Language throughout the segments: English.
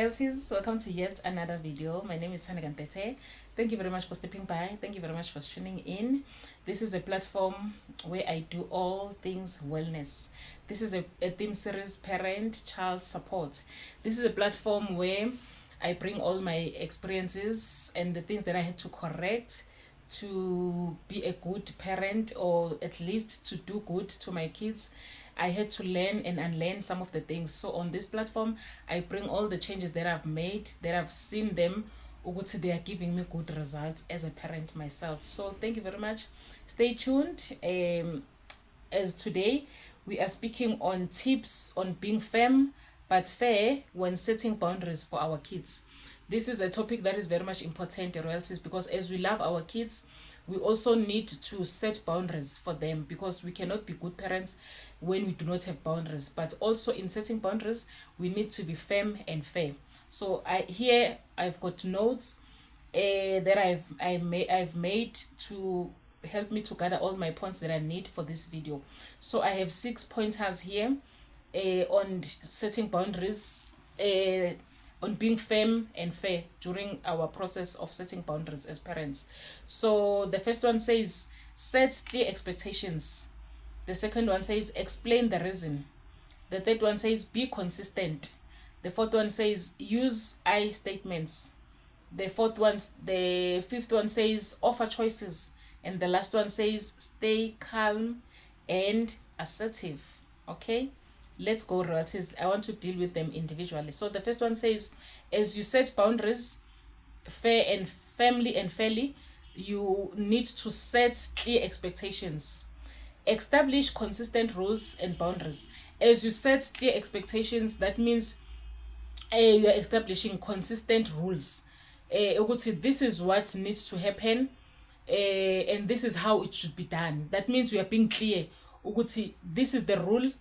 Royalties, welcome to yet another video. My name is Tete. Thank you very much for stepping by. Thank you very much for tuning in. This is a platform where I do all things wellness. This is a theme series, parent child support. This is a platform where I bring all my experiences and the things that I had to correct to be a good parent, or at least to do good to my kids. I had to learn and unlearn some of the things. So on this platform, I bring all the changes that I've made, that I've seen them, they are giving me good results as a parent myself. So thank you very much. Stay tuned. As today, we are speaking on tips on being firm but fair when setting boundaries for our kids. This is a topic that is very much important in Royalties, because as we love our kids, we also need to set boundaries for them, because we cannot be good parents when we do not have boundaries. But also in setting boundaries, we need to be firm and fair. So I've got notes that I've made to help me to gather all my points that I need for this video. So I have 6 pointers here on setting boundaries, on being firm and fair during our process of setting boundaries as parents. So the first one says, set clear expectations. The second one says, explain the reason. The third one says, be consistent. The fourth one says, use I statements. The fifth one says, offer choices. And the last one says, stay calm and assertive. Okay, let's go, Royalties. I want to deal with them individually. So the first one says, as you set boundaries fair and fairly, you need to set clear expectations. Establish consistent rules and boundaries. As you set clear expectations, that means you are establishing consistent rules. This is what needs to happen, and this is how it should be done. That means we are being clear. This is the rule,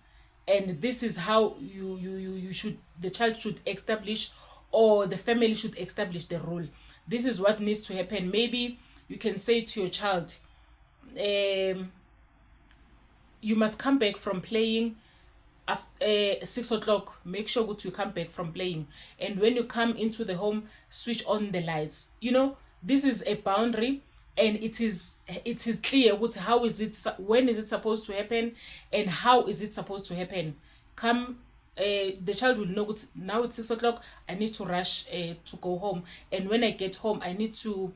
and this is how the child should establish, or the family should establish the rule. This is what needs to happen. Maybe you can say to your child, you must come back from playing at 6 o'clock. Make sure that you come back from playing, and when you come into the home, switch on the lights. This is a boundary, and it is clear how is it, when is it supposed to happen, and how is it supposed to happen. The child will know, now it's 6 o'clock, I need to rush to go home, and when I get home, I need to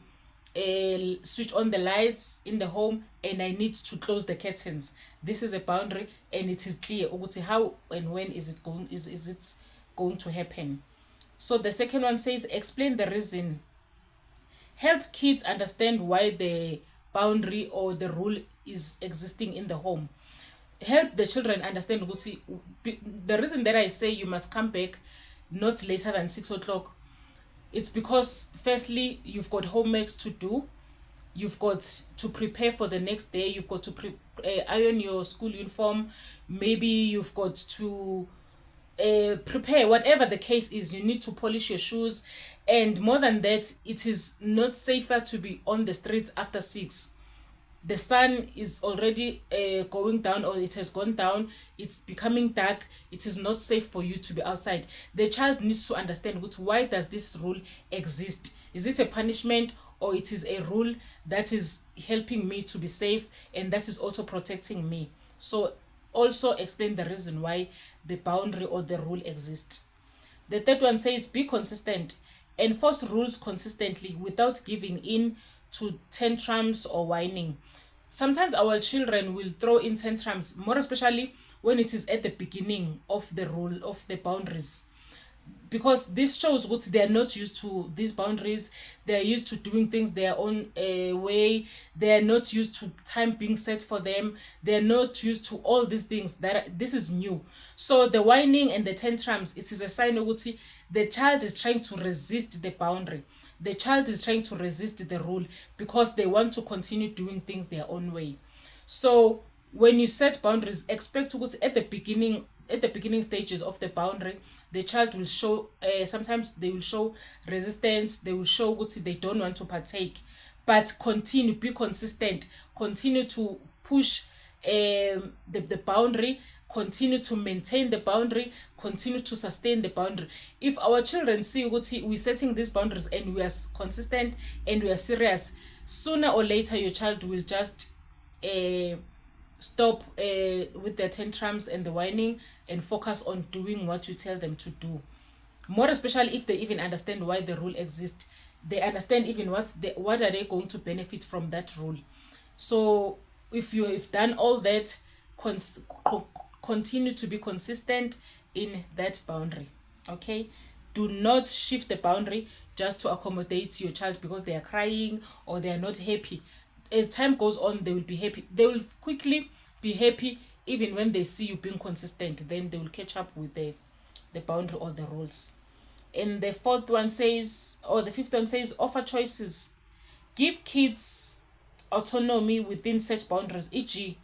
switch on the lights in the home, and I need to close the curtains. This is a boundary, and it is clear how and when is it going to happen. So the second one says, explain the reason. Help kids understand why the boundary or the rule is existing in the home. Help the children understand the reason that I say you must come back not later than 6 o'clock. It's because, firstly, you've got homeworks to do. You've got to prepare for the next day. You've got to iron your school uniform. Maybe you've got to prepare, whatever the case is. You need to polish your shoes. And more than that, it is not safer to be on the streets after 6. The sun is already going down, or it has gone down. It's becoming dark. It is not safe for you to be outside. The child needs to understand why does this rule exist. Is this a punishment, or it is a rule that is helping me to be safe, and that is also protecting me? So also explain the reason why the boundary or the rule exists. The third one says, be consistent. Enforce rules consistently without giving in to tantrums or whining. Sometimes our children will throw in tantrums, more especially when it is at the beginning of the rule, of the boundaries, because this shows what they are not used to these boundaries. They are used to doing things their own way. They are not used to time being set for them. They are not used to all these things. This is new. So the whining and the tantrums, it is a sign of what the child is trying to resist the boundary. The child is trying to resist the rule, because they want to continue doing things their own way. So when you set boundaries, expect to at the beginning stages of the boundary, the child will show, sometimes they will show resistance. They will show what they don't want to partake, but be consistent, continue to push the boundary, continue to maintain the boundary, continue to sustain the boundary. If our children see ukuthi we're setting these boundaries and we are consistent and we are serious, sooner or later your child will just stop with their tantrums and the whining and focus on doing what you tell them to do. More especially if they even understand why the rule exists. They understand even what are they going to benefit from that rule. So if you have done all that, continue to be consistent in that boundary. Okay, do not shift the boundary just to accommodate your child because they are crying or they are not happy. As time goes on, they will be happy. They will quickly be happy even when they see you being consistent. Then they will catch up with the boundary or the rules. And the fourth one says, or the fifth one says, offer choices. Give kids autonomy within set boundaries. E.g.,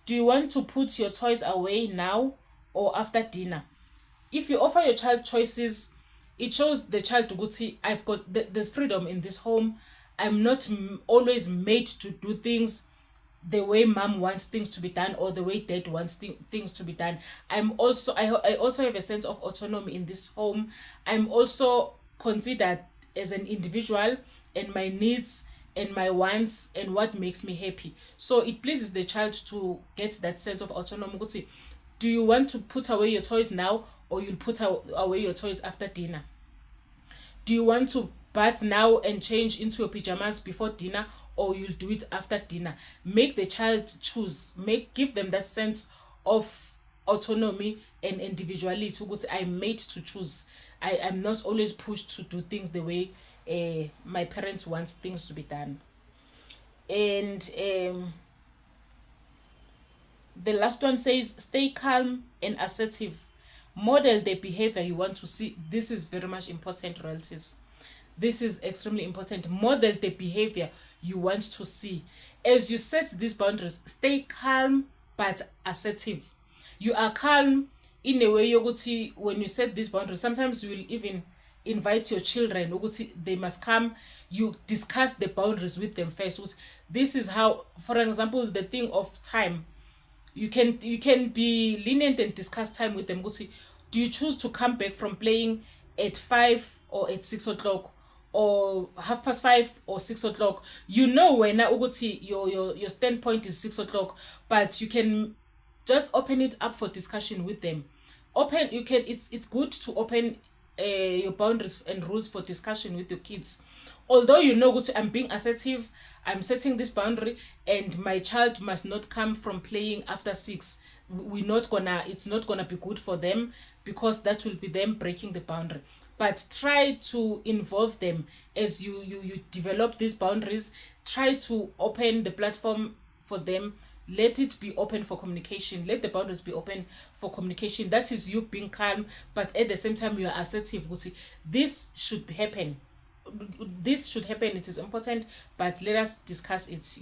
do you want to put your toys away now or after dinner? If you offer your child choices, it shows the child to go see, I've got there's freedom in this home. I'm not always made to do things the way mom wants things to be done or the way dad wants things to be done. I also have a sense of autonomy in this home. I'm also considered as an individual, and my needs and my wants and what makes me happy. So it pleases the child to get that sense of autonomy. Do you want to put away your toys now or you'll put away your toys after dinner? Do you want to bath now and change into your pajamas before dinner or you'll do it after dinner? Make the child choose. Give them that sense of autonomy and individuality. I'm made to choose. I am not always pushed to do things the way my parents want things to be done. And the last one says, stay calm and assertive. Model the behavior you want to see. This is very much important, royalties. This is extremely important. Model the behavior you want to see. As you set these boundaries, stay calm but assertive. You are calm in a way yokuthi when you set these boundaries, sometimes you will even invite your children ukuthi they must come. You discuss the boundaries with them first. This is how, for example, the thing of time, you can be lenient and discuss time with them. Do you choose to come back from playing at 5 or at 6 o'clock or 5:30 or 6 o'clock? You know when your standpoint is 6 o'clock, but you can just open it up for discussion with them. It's good to open your boundaries and rules for discussion with your kids. Although you know I'm being assertive, I'm setting this boundary and my child must not come from playing after 6. It's not gonna be good for them because that will be them breaking the boundary. But try to involve them as you develop these boundaries. Try to open the platform for them. Let it be open for communication. Let the boundaries be open for communication. That is you being calm, but at the same time you are assertive. This should happen. It is important, but let us discuss it.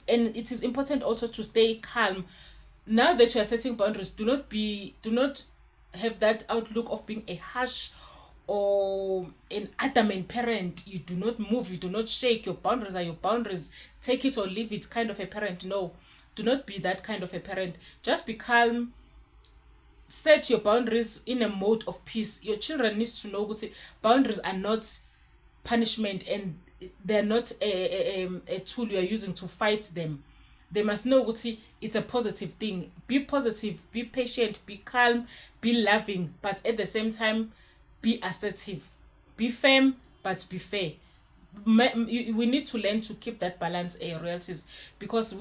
And it is important also to stay calm. Now that you are setting boundaries, do not have that outlook of being a harsh or an adamant parent. You do not move, you do not shake. Your boundaries are your boundaries. Take it or leave it kind of a parent. No, do not be that kind of a parent. Just be calm. Set your boundaries in a mode of peace. Your children need to know that boundaries are not punishment and they're not a tool you are using to fight them. They must know that it's a positive thing. Be positive, be patient, be calm, be loving, but at the same time, be assertive. Be firm, but be fair. We need to learn to keep that balance, royalties, because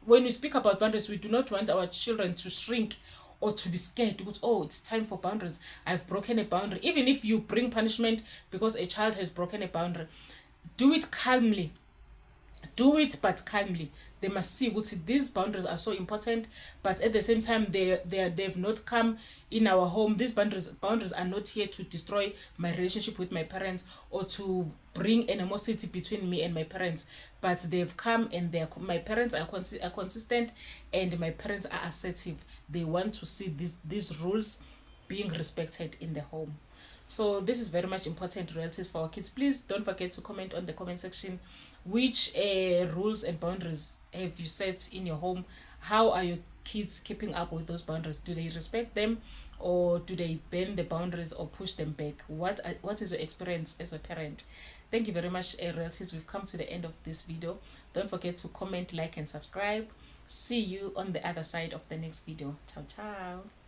when we speak about boundaries, we do not want our children to shrink or to be scared. It's time for boundaries. I've broken a boundary. Even if you bring punishment because a child has broken a boundary, do it calmly. Do it, but calmly. They must see these boundaries are so important, but at the same time, they've not come in our home. These boundaries are not here to destroy my relationship with my parents or to bring animosity between me and my parents, but they've come and my parents are consistent and my parents are assertive. They want to see these rules being respected in the home. So this is very much important, royalties, for our kids. Please don't forget to comment on the comment section which rules and boundaries have you set in your home. How are your kids keeping up with those boundaries? Do they respect them, or do they bend the boundaries or push them back? What is your experience as a parent? Thank you very much, royalties. We've come to the end of this video. Don't forget to comment, like, and subscribe. See you on the other side of the next video. Ciao, ciao.